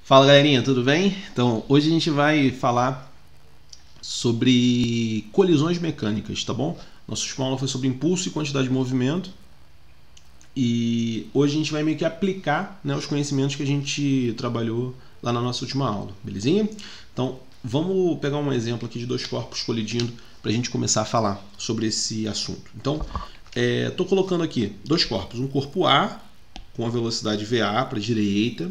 Fala galerinha, tudo bem? Então, hoje a gente vai falar sobre colisões mecânicas, tá bom? Nossa última aula foi sobre impulso e quantidade de movimento. E hoje a gente vai meio que aplicar, né, os conhecimentos que a gente trabalhou lá na nossa última aula, belezinha? Então, vamos pegar um exemplo aqui de dois corpos colidindo para a gente começar a falar sobre esse assunto. Então, estou colocando aqui dois corpos, um corpo A com a velocidade VA para a direita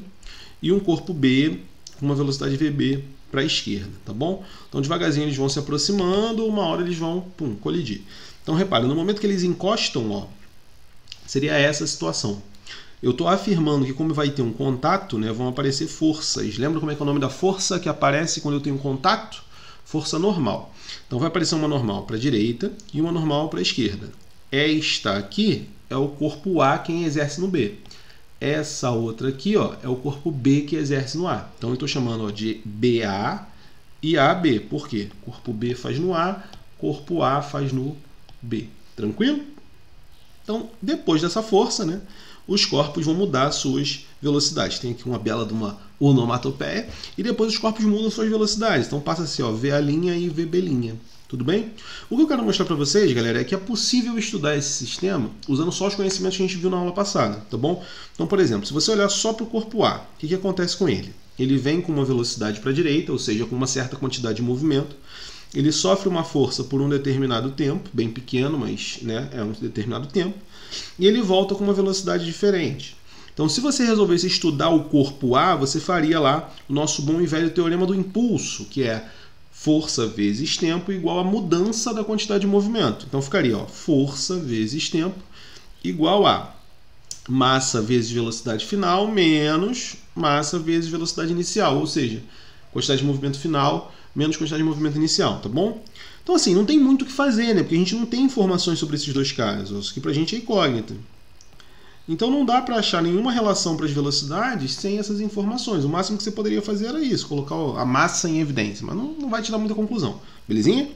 e um corpo B com uma velocidade VB para a esquerda, tá bom? Então devagarzinho eles vão se aproximando, uma hora eles vão colidir. Então repare, no momento que eles encostam, ó, seria essa a situação. Eu estou afirmando que como vai ter um contato, né, vão aparecer forças. Lembra como é que é o nome da força que aparece quando eu tenho contato? Força normal. Então vai aparecer uma normal para a direita e uma normal para a esquerda. Esta aqui é o corpo A quem exerce no B. Essa outra aqui, ó, é o corpo B que exerce no A. Então eu estou chamando, ó, de BA e AB. Por quê? Corpo B faz no A, corpo A faz no B. Tranquilo? Então, depois dessa força, né, os corpos vão mudar suas velocidades. Tem aqui uma bela de uma onomatopeia. E depois os corpos mudam suas velocidades. Então passa assim, ó, VA' e VB'. Tudo bem? O que eu quero mostrar para vocês, galera, é que é possível estudar esse sistema usando só os conhecimentos que a gente viu na aula passada, tá bom? Então, por exemplo, se você olhar só para o corpo A, o que acontece com ele? Ele vem com uma velocidade para a direita, ou seja, com uma certa quantidade de movimento. Ele sofre uma força por um determinado tempo, bem pequeno, mas né, é um determinado tempo. E ele volta com uma velocidade diferente. Então, se você resolvesse estudar o corpo A, você faria lá o nosso bom e velho teorema do impulso, que é força vezes tempo igual a mudança da quantidade de movimento. Então ficaria, ó, força vezes tempo igual a massa vezes velocidade final menos massa vezes velocidade inicial, ou seja, quantidade de movimento final menos quantidade de movimento inicial, tá bom? Então assim, não tem muito o que fazer, né? Porque a gente não tem informações sobre esses dois caras, isso aqui pra gente é incógnita. Então não dá para achar nenhuma relação para as velocidades sem essas informações. O máximo que você poderia fazer era isso, colocar a massa em evidência, mas não vai te dar muita conclusão, belezinha?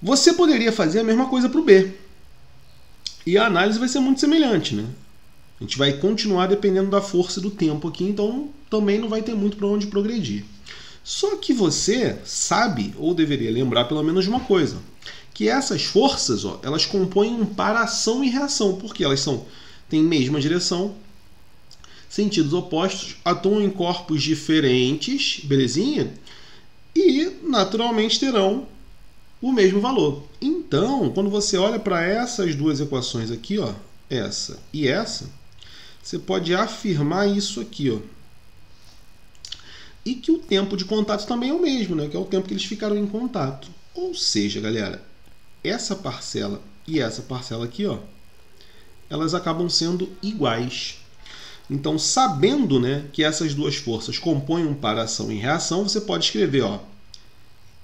Você poderia fazer a mesma coisa para o B. E a análise vai ser muito semelhante, né? A gente vai continuar dependendo da força e do tempo aqui, então também não vai ter muito para onde progredir. Só que você sabe, ou deveria lembrar pelo menos de uma coisa, que essas forças, ó, elas compõem um par ação e reação, porque elas têm mesma direção, sentidos opostos, atuam em corpos diferentes, belezinha? E, naturalmente, terão o mesmo valor. Então, quando você olha para essas duas equações aqui, ó, essa e essa, você pode afirmar isso aqui, ó. E que o tempo de contato também é o mesmo, né? Que é o tempo que eles ficaram em contato. Ou seja, galera, essa parcela e essa parcela aqui, ó, elas acabam sendo iguais. Então, sabendo, né, que essas duas forças compõem um par ação e reação, você pode escrever, ó,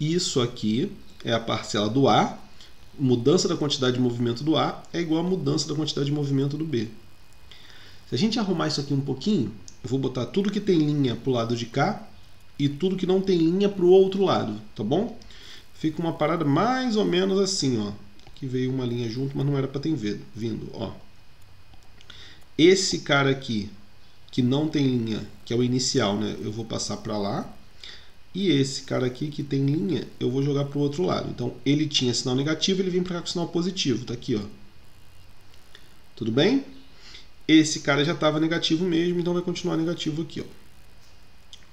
isso aqui é a parcela do A, mudança da quantidade de movimento do A é igual a mudança da quantidade de movimento do B. Se a gente arrumar isso aqui um pouquinho, eu vou botar tudo que tem linha para o lado de cá e tudo que não tem linha para o outro lado, tá bom? Fica uma parada mais ou menos assim, ó. Aqui veio uma linha junto, mas não era para ter vindo, ó. Esse cara aqui, que não tem linha, que é o inicial, né? Eu vou passar para lá. E esse cara aqui, que tem linha, eu vou jogar para o outro lado. Então, ele tinha sinal negativo, ele vem para cá com sinal positivo. Tá aqui, ó. Tudo bem? Esse cara já estava negativo mesmo, então vai continuar negativo aqui, ó.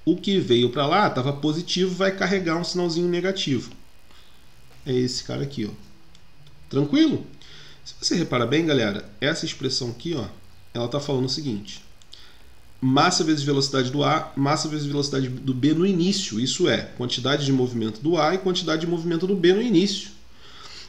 O que veio para lá estava positivo, vai carregar um sinalzinho negativo. É esse cara aqui, ó. Tranquilo? Se você reparar bem, galera, essa expressão aqui, ó, ela está falando o seguinte: massa vezes velocidade do A, massa vezes velocidade do B no início. Isso é, quantidade de movimento do A e quantidade de movimento do B no início.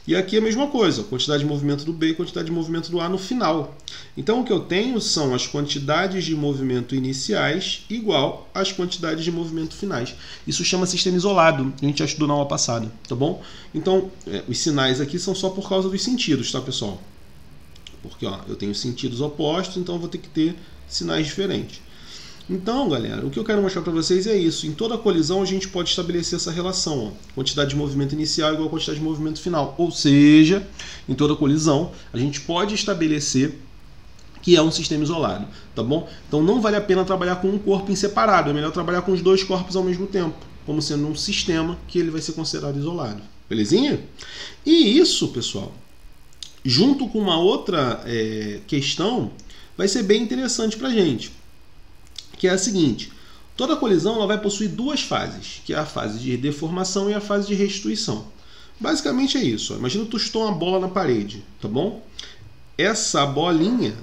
E aqui é a mesma coisa, quantidade de movimento do B e quantidade de movimento do A no final. Então o que eu tenho são as quantidades de movimento iniciais igual às quantidades de movimento finais. Isso chama sistema isolado, que a gente já estudou na aula passada, tá bom? Então, os sinais aqui são só por causa dos sentidos, tá, pessoal? Porque, ó, eu tenho sentidos opostos, então eu vou ter que ter sinais diferentes. Então, galera, o que eu quero mostrar para vocês é isso. Em toda colisão a gente pode estabelecer essa relação, ó. Quantidade de movimento inicial igual a quantidade de movimento final. Ou seja, em toda colisão a gente pode estabelecer que é um sistema isolado, tá bom? Então não vale a pena trabalhar com um corpo em separado, é melhor trabalhar com os dois corpos ao mesmo tempo, como sendo um sistema que ele vai ser considerado isolado, belezinha? E isso, pessoal, junto com uma outra questão, vai ser bem interessante para a gente, que é a seguinte: toda colisão ela vai possuir duas fases, que é a fase de deformação e a fase de restituição. Basicamente é isso. Ó. Imagina que tu chutou uma bola na parede, tá bom? Essa bolinha,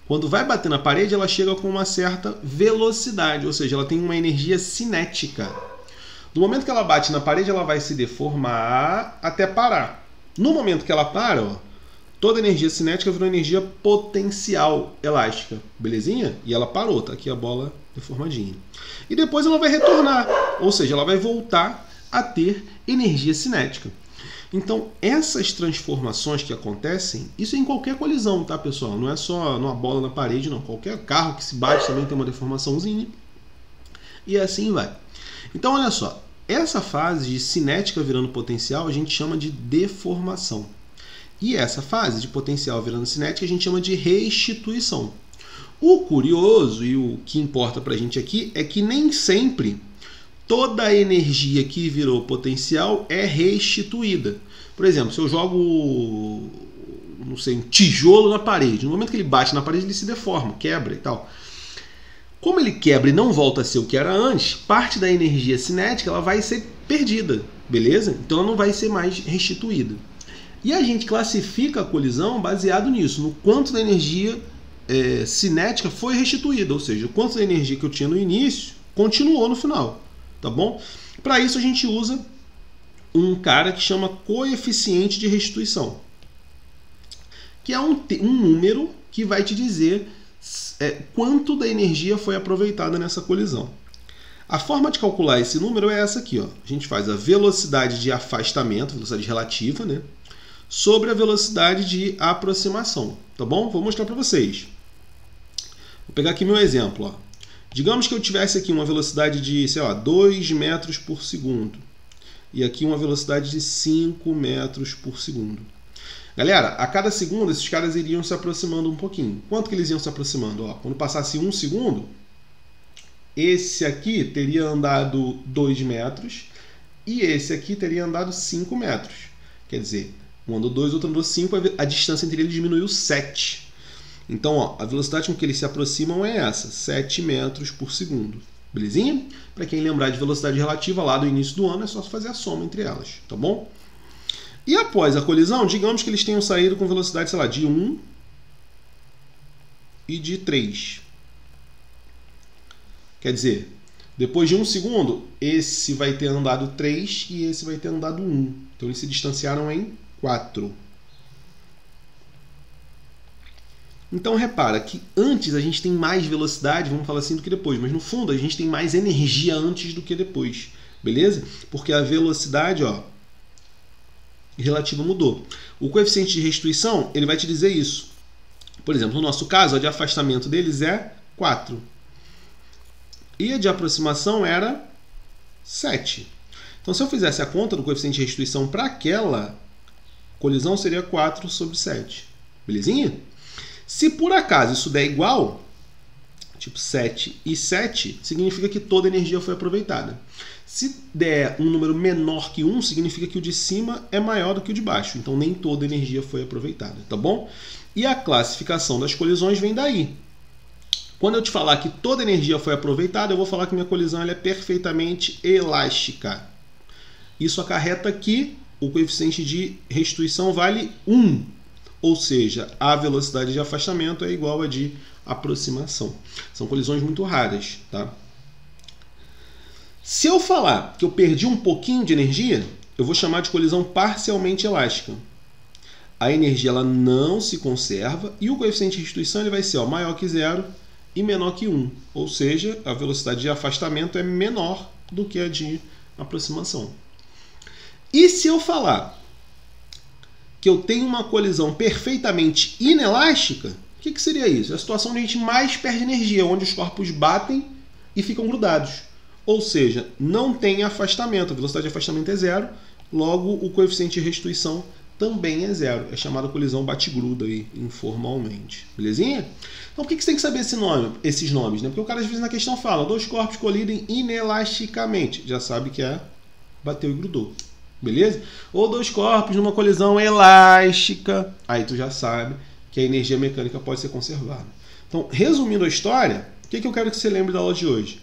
quando vai bater na parede, ela chega com uma certa velocidade, ou seja, ela tem uma energia cinética. No momento que ela bate na parede, ela vai se deformar até parar. No momento que ela para, ó, toda energia cinética virou energia potencial elástica, belezinha? E ela parou, tá aqui a bola deformadinha. E depois ela vai retornar, ou seja, ela vai voltar a ter energia cinética. Então, essas transformações que acontecem, isso é em qualquer colisão, tá, pessoal? Não é só numa bola na parede, não. Qualquer carro que se bate também tem uma deformaçãozinha. E assim vai. Então, olha só. Essa fase de cinética virando potencial a gente chama de deformação. E essa fase de potencial virando cinética a gente chama de restituição. O curioso e o que importa pra gente aqui é que nem sempre toda a energia que virou potencial é restituída. Por exemplo, se eu jogo, não sei, um tijolo na parede, no momento que ele bate na parede ele se deforma, quebra e tal. Como ele quebra e não volta a ser o que era antes, parte da energia cinética ela vai ser perdida, beleza? Então ela não vai ser mais restituída. E a gente classifica a colisão baseado nisso, no quanto da energia cinética foi restituída, ou seja, o quanto da energia que eu tinha no início continuou no final. Tá bom? Para isso a gente usa um cara que chama coeficiente de restituição, que é um número que vai te dizer quanto da energia foi aproveitada nessa colisão. A forma de calcular esse número é essa aqui, ó. A gente faz a velocidade de afastamento, velocidade relativa, né, sobre a velocidade de aproximação, tá bom? Vou mostrar para vocês. Vou pegar aqui meu exemplo, ó. Digamos que eu tivesse aqui uma velocidade de, sei lá, 2 metros por segundo. E aqui uma velocidade de 5 metros por segundo. Galera, a cada segundo esses caras iriam se aproximando um pouquinho. Quanto que eles iam se aproximando? Ó, quando passasse 1 segundo, esse aqui teria andado 2 metros e esse aqui teria andado 5 metros. Quer dizer, um andou 2, outro andou 5, a distância entre eles diminuiu 7. Então, ó, a velocidade com que eles se aproximam é essa, 7 metros por segundo. Belezinha? Para quem lembrar de velocidade relativa lá do início do ano, é só fazer a soma entre elas, tá bom? E após a colisão, digamos que eles tenham saído com velocidade, sei lá, de 1 e de 3. Quer dizer, depois de 1 segundo, esse vai ter andado 3 e esse vai ter andado 1. Então, eles se distanciaram em 4. Então repara que antes a gente tem mais velocidade, vamos falar assim, do que depois, mas no fundo a gente tem mais energia antes do que depois, beleza? Porque a velocidade, ó, relativa mudou. O coeficiente de restituição, ele vai te dizer isso. Por exemplo, no nosso caso, a de afastamento deles é 4. E a de aproximação era 7. Então se eu fizesse a conta do coeficiente de restituição para aquela colisão, seria 4 sobre 7. Belezinha? Se por acaso isso der igual, tipo 7 e 7, significa que toda a energia foi aproveitada. Se der um número menor que 1, significa que o de cima é maior do que o de baixo. Então nem toda a energia foi aproveitada, tá bom? E a classificação das colisões vem daí. Quando eu te falar que toda a energia foi aproveitada, eu vou falar que minha colisão ela é perfeitamente elástica. Isso acarreta que o coeficiente de restituição vale 1. Ou seja, a velocidade de afastamento é igual a de aproximação. São colisões muito raras, tá? Se eu falar que eu perdi um pouquinho de energia, eu vou chamar de colisão parcialmente elástica. A energia ela não se conserva e o coeficiente de restituição ele vai ser maior que 0 e menor que 1. Ou seja, a velocidade de afastamento é menor do que a de aproximação. E se eu falar que eu tenho uma colisão perfeitamente inelástica, o que seria isso? É a situação onde a gente mais perde energia, onde os corpos batem e ficam grudados. Ou seja, não tem afastamento, a velocidade de afastamento é 0, logo o coeficiente de restituição também é zero. É chamada colisão bate-gruda aí, informalmente. Belezinha? Então por que você tem que saber esses nomes? Né? Porque o cara às vezes na questão fala, dois corpos colidem inelasticamente. Já sabe que é bateu e grudou. Beleza? Ou dois corpos numa colisão elástica. Aí tu já sabe que a energia mecânica pode ser conservada. Então, resumindo a história, o que eu quero que você lembre da aula de hoje?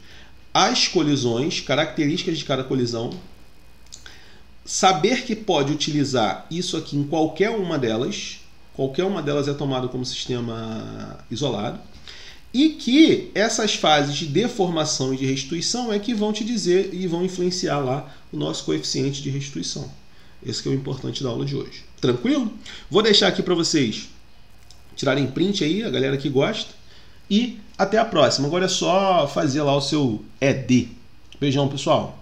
As colisões, características de cada colisão, saber que pode utilizar isso aqui em qualquer uma delas é tomada como sistema isolado, e que essas fases de deformação e de restituição é que vão te dizer e vão influenciar lá o nosso coeficiente de restituição. Esse que é o importante da aula de hoje. Tranquilo? Vou deixar aqui para vocês tirarem print aí, a galera que gosta, e até a próxima. Agora é só fazer lá o seu ED. Beijão, pessoal!